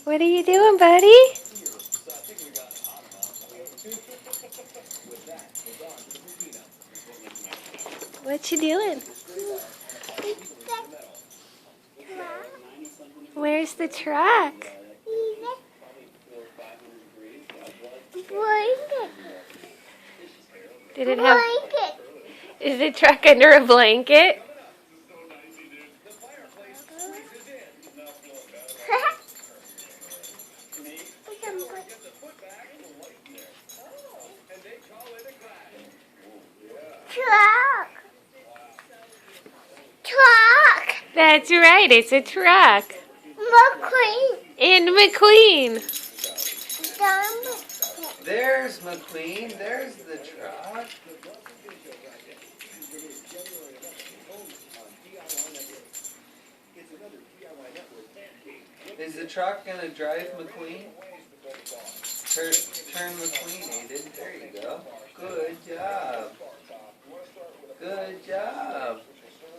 What are you doing, buddy? What you doing? Where's the truck? Did it have? Is the truck under a blanket? Truck. That's right, it's a truck. McQueen. And McQueen. There's McQueen. There's the truck. Is the truck gonna drive McQueen? Turn McQueen, Aiden. There you go. Good job.